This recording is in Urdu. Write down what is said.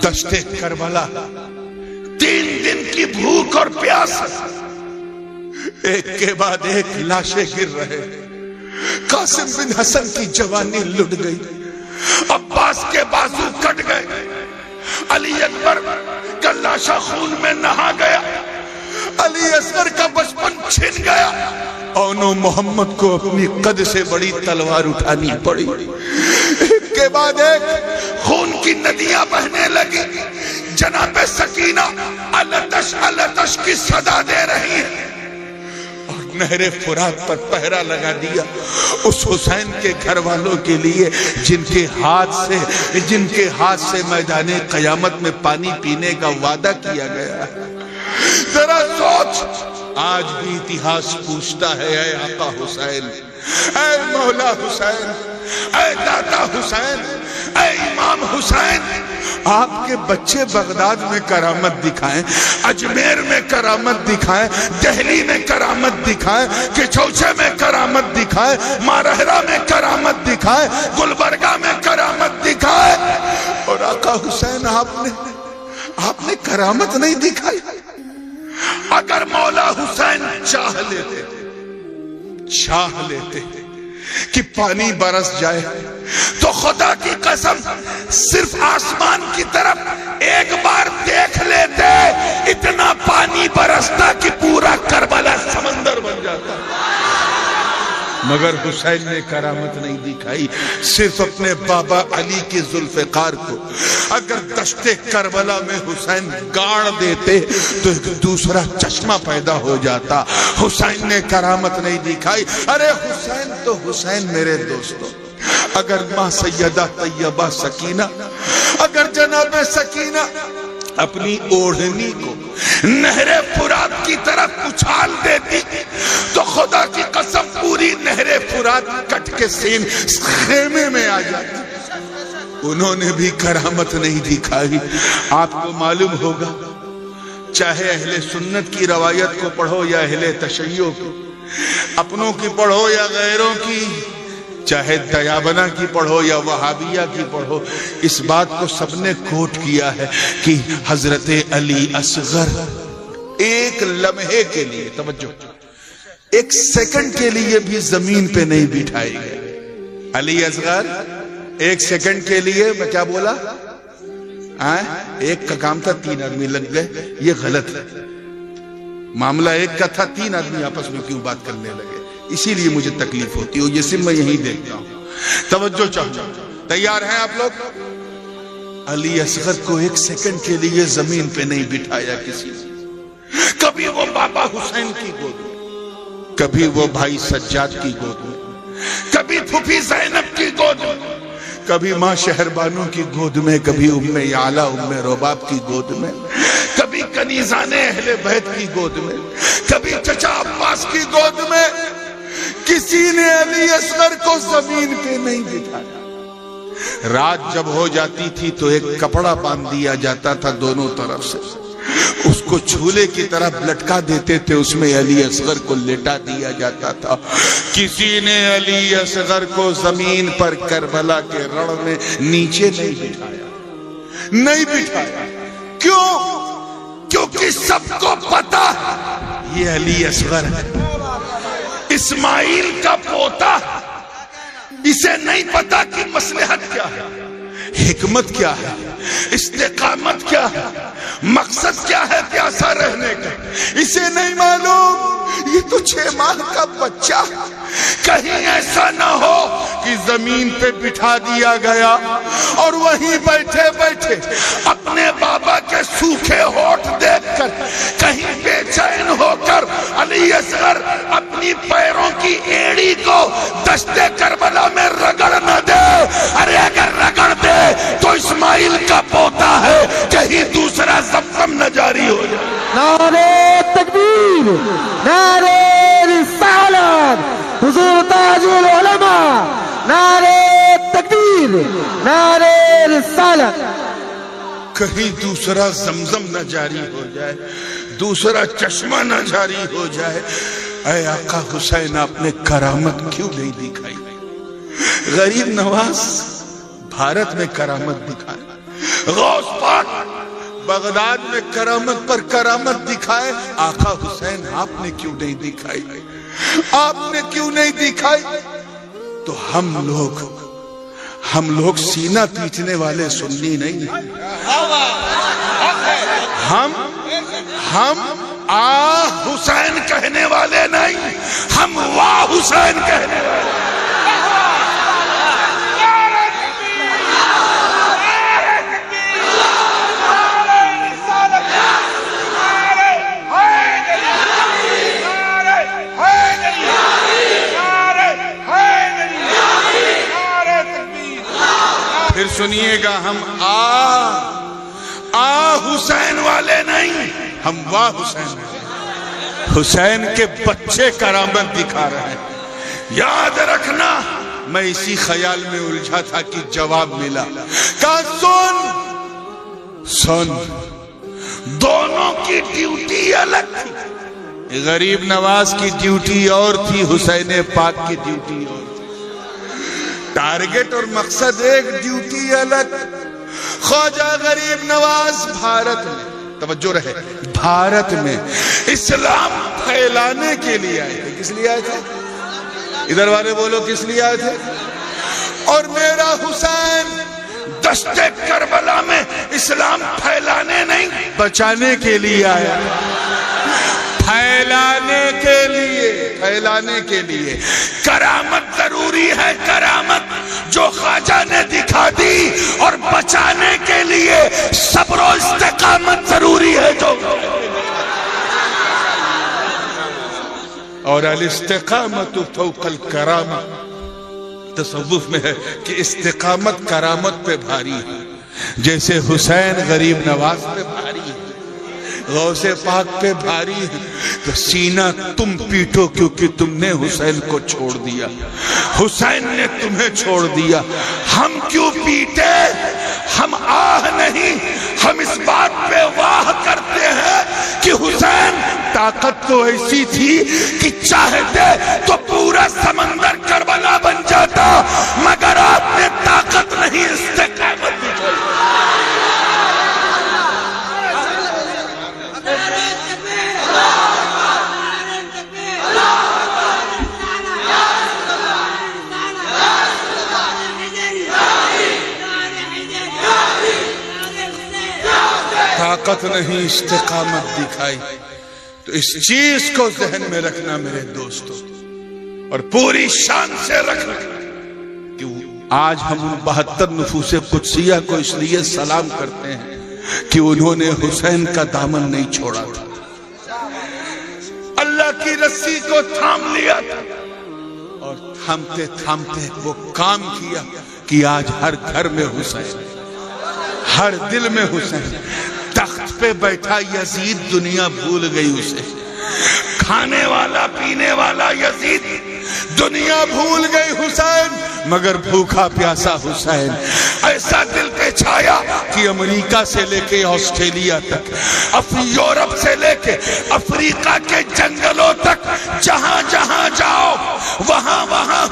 دشتے کربلا 3 دن کی بھوک اور پیاس، ایک کے بعد ایک لاشیں گر رہے، قاسم بن حسن کی جوانی لٹ گئی، عباس کے بازو کٹ گئے، علی اکبر کا لاشا خون میں نہا گیا، علی اصغر کا بچپن چھن گیا، اونو محمد کو اپنی قد سے بڑی تلوار اٹھانی پڑی، ایک کے بعد ایک خون کی ندیاں بہنے لگی، جناب سکینہ التش التش کی صدا دے رہی ہے، اور نہر فرات پر پہرا لگا دیا اس حسین کے گھر والوں کے لیے جن کے ہاتھ سے میدان قیامت میں پانی پینے کا وعدہ کیا گیا ہے۔ ذرا سوچ، آج بھی اتہاس پوچھتا ہے، اے آقا حسین، اے مولا حسین، اے دادا حسین، اے امام حسین، آپ کے بچے بغداد میں کرامت دکھائیں، اجمیر میں کرامت دکھائیں، دہلی میں کرامت دکھائیں، کچوچے میں کرامت دکھائیں، مارہرہ میں کرامت دکھائیں، گلبرگہ میں کرامت دکھائیں، اور آقا حسین آپ نے کرامت نہیں دکھائی۔ اگر مولا حسین چاہ لیتے کہ پانی برس جائے تو خدا کی قسم صرف آسمان کی طرف ایک بار دیکھ لیتے، اتنا پانی برستا کہ پورا کربلا سمندر بن جاتا، مگر حسین نے کرامت نہیں دکھائی، صرف اپنے بابا علی کے ذوالفقار کو اگر دشت کربلا میں حسین گاڑ دیتے تو ایک دوسرا چشمہ پیدا ہو جاتا، حسین نے کرامت نہیں دکھائی۔ ارے حسین تو حسین میرے دوستو، اگر ماں سیدہ طیبہ سکینہ، اگر جناب سکینہ اپنی اوڑھنی کو نہر فرات کی طرف اچھال دیتی تو خدا کی قسم پوری نہر فرات کٹ کے سین خیمے میں آ جاتی۔ انہوں نے بھی کرامت نہیں دکھائی۔ آپ کو معلوم ہوگا، چاہے اہل سنت کی روایت کو پڑھو یا اہل تشیع کی، اپنوں کی پڑھو یا غیروں کی، چاہے دیابنہ کی پڑھو یا وہابیہ کی پڑھو، اس بات کو سب نے کوٹ کیا ہے کہ حضرت علی اصغر ایک لمحے کے لیے، توجہ، ایک سیکنڈ کے لیے بھی زمین پہ نہیں بٹھائے گئے۔ علی اصغر ایک سیکنڈ کے لیے، میں کیا بولا؟ ایک کا کام تھا 3 آدمی لگ گئے، یہ غلط ہے۔ معاملہ ایک کا تھا، 3 آدمی آپس میں کیوں بات کرنے لگے؟ اسی لیے مجھے تکلیف ہوتی ہے، یہ صرف میں یہی دیکھتا ہوں۔ توجہ چاہتا ہوں، تیار ہیں آپ لوگ؟ علی اصغر کو ایک سیکنڈ کے لیے زمین پہ نہیں بٹھایا کسی نے، کبھی وہ بابا حسین کی گود میں، کبھی وہ بھائی سجاد کی گود میں، کبھی پھوپھی زینب کی گود میں، کبھی ماں شہربانو کی گود میں، کبھی ام یعلا ام رباب کی گود میں، کبھی کنیزان اہل بیت کی گود میں، کبھی چچا عباس کی گود میں، کسی نے علی اصغر کو زمین پہ نہیں بٹھایا۔ رات جب ہو جاتی تھی تو ایک کپڑا باندھ دیا جاتا تھا دونوں طرف سے، اس کو جھولے کی طرف لٹکا دیتے تھے، اس میں علی اصغر کو لٹا دیا جاتا تھا۔ کسی نے علی اصغر کو زمین پر کربلا کے رڑ میں نیچے نہیں بٹھایا۔ کیوں؟ کیونکہ سب کو پتا یہ علی اصغر ہے، اسماعیل کا پوتا، اسے نہیں پتا کہ مصلحت کیا ہے، حکمت کیا ہے، استقامت کیا ہے، مقصد کیا ہے پیاسا رہنے کا، اسے نہیں معلوم۔ یہ تو 6 ماہ کا بچہ، کہیں ایسا نہ ہو کہ زمین پہ بٹھا دیا گیا اور وہیں بیٹھے بیٹھے اپنے بابا کے سوکھے ہونٹ دیکھ کر کہیں بے چین ہو کر علی اصغر اپنی پیروں کی ایڑی کو دشت کربلا میں رگڑ نہ دے۔ ارے اگر رگڑ دے تو اسماعیل کا پوتا ہے، کہیں دوسرا زمزم نہ جاری ہو جائے۔ نعرہ تکبیر، نعرہ رسالت، حضور تاج العلماء، نعرہ تکبیر، نعرہ رسالت۔ کہیں دوسرا زمزم نہ جاری ہو جائے، دوسرا چشمہ نہ جاری ہو جائے۔ اے آقا حسین، آپ نے کرامت کیوں نہیں دکھائی؟ غریب نواز بھارت میں کرامت دکھایا، غوث پاک بغداد میں کرامت پر کرامت دکھائے، آقا حسین آپ نے کیوں نہیں دکھائی؟ آپ نے کیوں نہیں دکھائی؟ تو ہم لوگ سینہ پیٹنے والے سنی نہیں ہیں، ہم آ حسین کہنے والے نہیں، ہم واہ حسین کہنے والے۔ پھر سنیے گا، ہم آ حسین والے نہیں، ہم واہ حسین والے۔ حسین کے بچے کرامت دکھا رہے ہیں۔ یاد رکھنا، میں اسی خیال میں الجھا تھا کہ جواب ملا، کہا سن دونوں کی ڈیوٹی الگ تھی۔ غریب نواز کی ڈیوٹی اور تھی، حسین پاک کی ڈیوٹی اور تھی۔ ٹارگٹ اور مقصد ایک، ڈیوٹی الگ۔ خواجہ غریب نواز بھارت میں، توجہ رہے، بھارت میں اسلام پھیلانے کے لیے آئے تھے۔ کس لیے آئے تھے؟ ادھر والے بولو، کس لیے آئے تھے؟ اور میرا حسین دشت کربلا میں اسلام پھیلانے نہیں، بچانے کے لیے آیا، پھیلانے کے لیے۔ کرامت ضروری ہے، کرامت جو خواجہ نے دکھا دی، اور بچانے کے لیے صبر و استقامت ضروری ہے جو، اور الاستقامت فوق الکرامہ، تصوف میں ہے کہ استقامت کرامت پہ بھاری ہے۔ جیسے حسین غریب نواز پہ بھاری ہے، غوث پاک پہ بھاری ہے، تو سینہ تم پیٹو کیونکہ تم نے حسین کو چھوڑ دیا، حسین نے تمہیں چھوڑ دیا۔ ہم کیوں پیٹے؟ ہم آہ نہیں، ہم اس بات پہ واہ کرتے ہیں کہ حسین طاقت تو ایسی تھی کہ چاہتے تو پورا سمندر کربلا بن جاتا، مگر آپ نے طاقت نہیں، استقامت دکھائی۔ طاقت نہیں، استقامت دکھائی۔ تو اس چیز کو ذہن میں رکھنا میرے دوستو، اور پوری شان سے رکھنا کہ آج ہم ان 72 نفوس قدسیہ کو اس لیے سلام کرتے ہیں کہ انہوں نے حسین کا دامن نہیں چھوڑا تھا، اللہ کی رسی کو تھام لیا تھا، اور تھامتے تھامتے وہ کام کیا کہ آج ہر گھر میں حسین، ہر دل میں حسین۔ تخت پہ بیٹھا یزید دنیا بھول گئی اسے، کھانے والا پینے والا یزید دنیا بھول گئی حسین، مگر بھوکا پیاسا حسین ایسا دل پہ چھایا کہ امریکہ سے لے کے آسٹریلیا تک، یورپ سے لے کے افریقہ کے جنگلوں تک، جہاں جہاں جاؤ وہاں وہاں